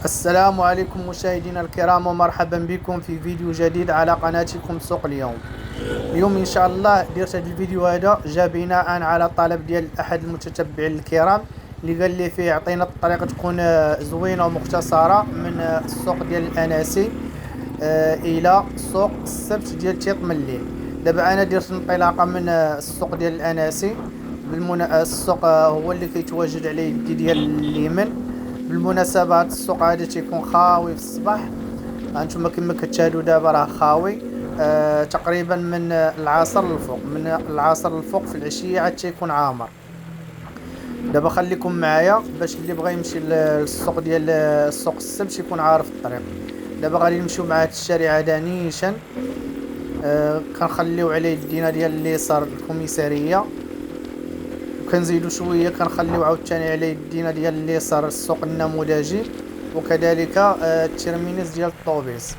السلام عليكم مشاهدينا الكرام، ومرحبا بكم في فيديو جديد على قناتكم سوق اليوم. اليوم ان شاء الله درت هذا الفيديو هذا جا بناء على طلب ديال احد المتتبعين الكرام اللي قال لي فيه يعطينا الطريقه تكون زوينه ومختصره من السوق ديال الاناسي الى سوق السبت ديال تيط مليل. دابا انا درت انطلاقه من السوق ديال الاناسي. السوق هو اللي كيتواجد على يدي ديال اليمن. بالمناسبة هاد السوق هذا تيكون خاوي في الصباح. هانتوما كما كتشاهدوا دابا راه خاوي تقريبا من العصر للفوق، من العصر للفوق في العشية عاد تيكون عامر. دابا خليكم معايا باش اللي بغى يمشي للسوق ديال السوق السبت يكون عارف الطريق. دابا غادي نمشيو مع هاد الشارع هذا نيشان. كنخليو على يدينا ديال اليسار الكوميسارية، وكنزيدو شويه كنخليو عاوتاني على يدينا ديال اليسار السوق النموذجي، وكذلك التيرمينيس ديال الطوبيس.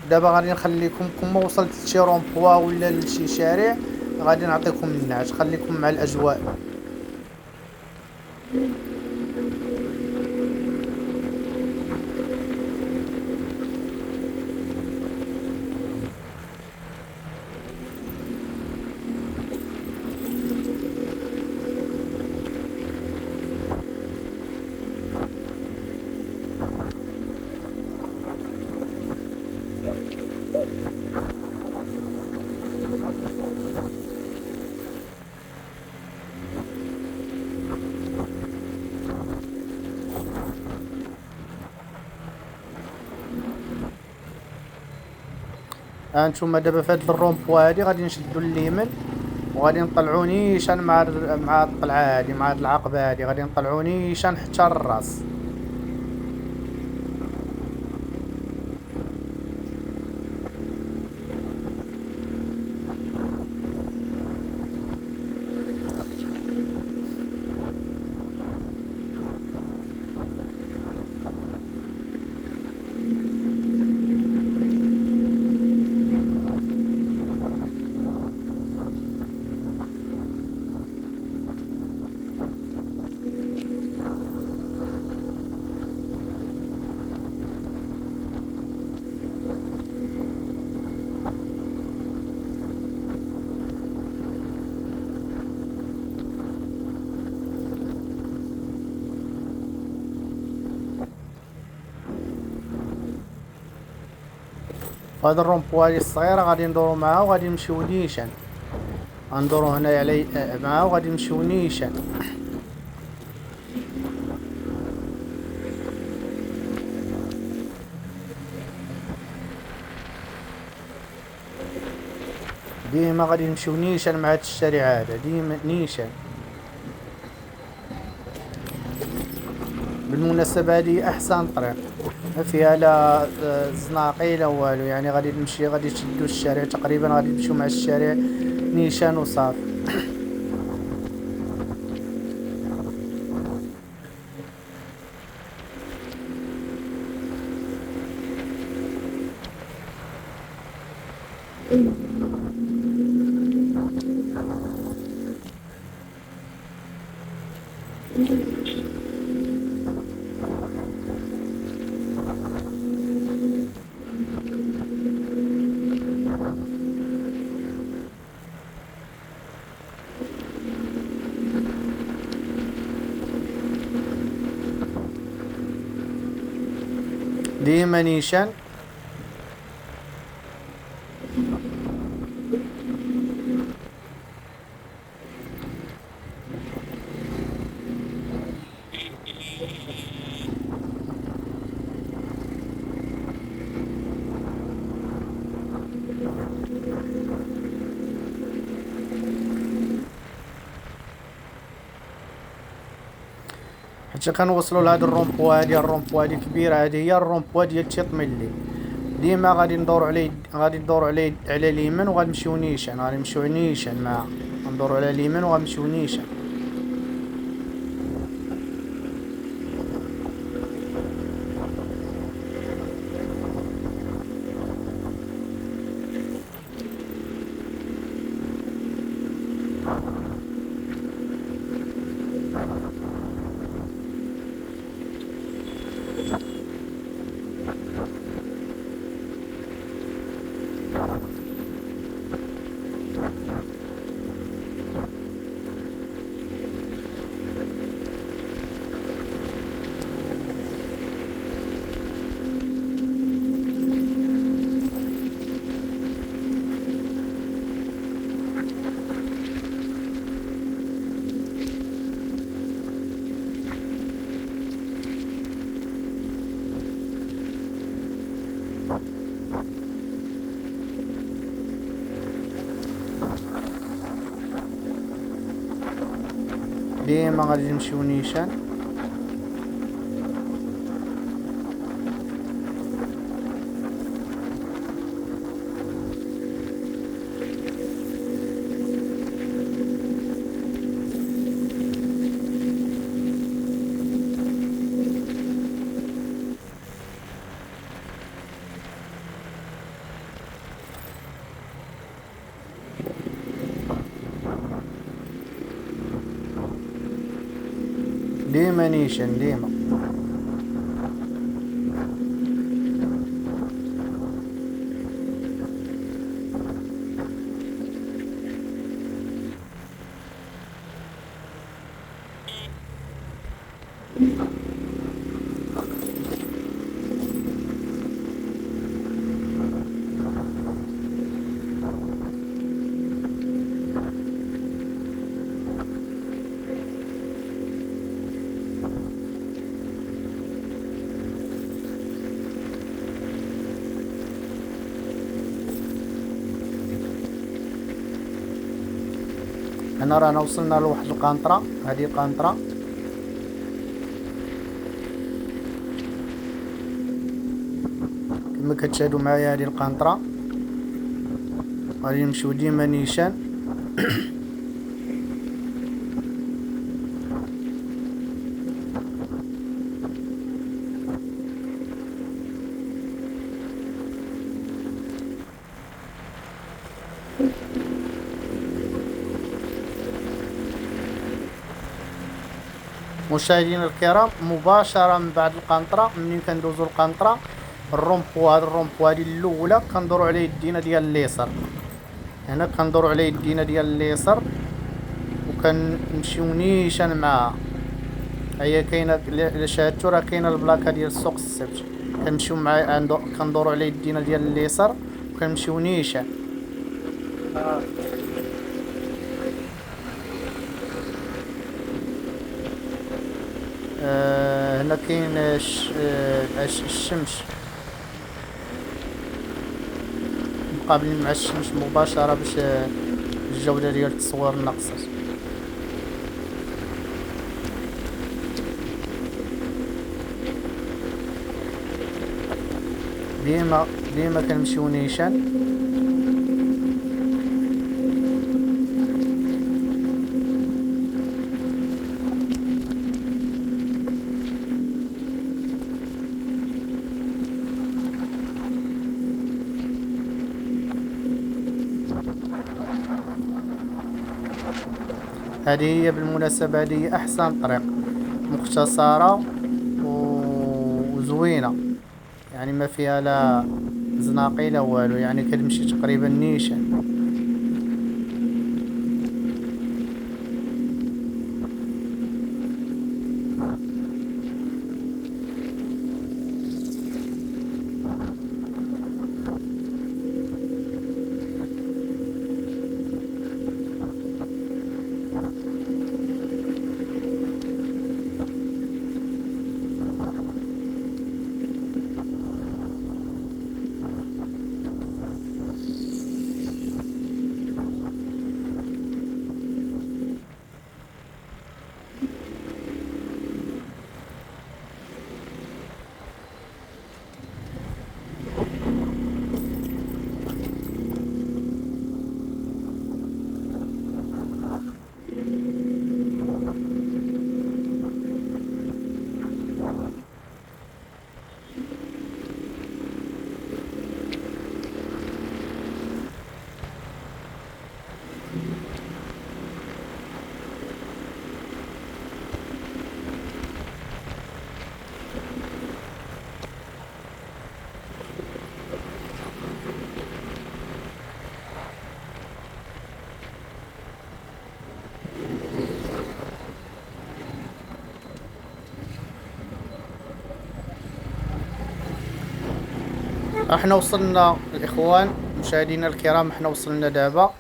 دابا غادي نخليكم كما وصلت لشي رومبوا ولا لشي شارع غادي نعطيكم النعت. خليكم مع الاجواء. هانتوما دابا فهاد الرومبوا هادي غادي نشدو اليمين وغادي نطلعو نيشان مع الطلعه هادي، مع هاد العقبه هادي غادي نطلعو نيشان حتى الراس. فهاد الرومبوا هادي الصغيره غادي ندورو معاها وغادي نمشيو نيشان. غندورو هنايا على معاها وغادي نمشيو نيشان. ديما غادي نمشيو نيشان مع هاد الشارع هذا، ديما نيشان. بالمناسبة هذه احسن طريق، ما فيها لا زناقي لا والو، يعني غادي نمشي غادي تشدو الشارع تقريبا غادي نمشيو مع الشارع نيشان وصافي. ديما نيشان. حتى كنوصلوا لهاد الرومبوا هادي، الرومبوا هادي كبيره، هادي هي الرومبوا ديال تيط ملي. ديما غادي ندورو على اليمين وغادي نمشيو نيشان، غادي نمشيو نيشان معاها، ندورو على اليمين وغنمشيو نيشان. ديما غادي نمشيو نيشان. ديما نيشان ديما. هنا رانا وصلنا لواحد القنطرة، هذه قنطرة كما كتشاهدوا معايا. هذه القنطرة غادي نمشيو ديما نيشان. مشاهدينا الكرام، مباشرة من بعد القنطرة، منين كندوزو القنطرة الرومبو، هاد الرومبو هادي الاولى كندورو على يدينا ديال اليسار. هنا كندورو على يدينا ديال اليسار وكنمشيو نيشان معاها. هي كاينه الا شاهدتو راه كاينه البلاكه ديال سوق السبت. كنمشيو مع كندورو على يدينا ديال اليسار وكنمشيو نيشان. هنا كاين الشمس، مقابلين مع الشمس مباشرة باش الجودة ديال التصوير ناقصة. ديما كنمشيو نيشان. هذه هي بالمناسبة، هذه هي أحسن طريق، مختصرة وزوينة، يعني ما فيها لا زناقي لا والو، يعني كتمشي تقريبا نيشان. احنا وصلنا الاخوان مشاهدينا الكرام، احنا وصلنا دابا.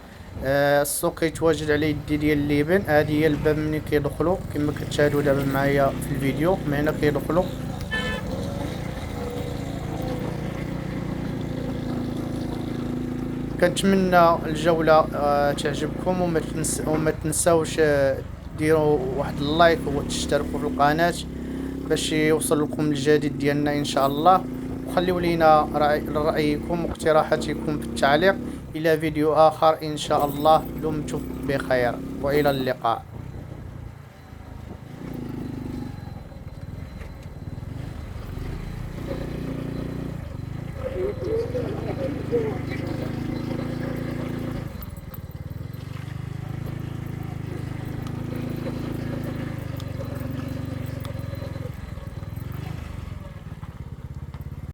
السوق كيتواجد على يدي ديال الليبن. هذه هي الباب منين كيدخلوا كما كتشاهدوا دابا معايا في الفيديو. من هنا كيدخلوا. كنتمنى الجولة تعجبكم وما تنساوش ديروا واحد اللايك وتشتركوا في القناة باش يوصل لكم الجديد ديالنا ان شاء الله. وخليوا لينا رأيكم واقتراحاتكم في التعليق. الى فيديو اخر ان شاء الله. دمتم بخير والى اللقاء.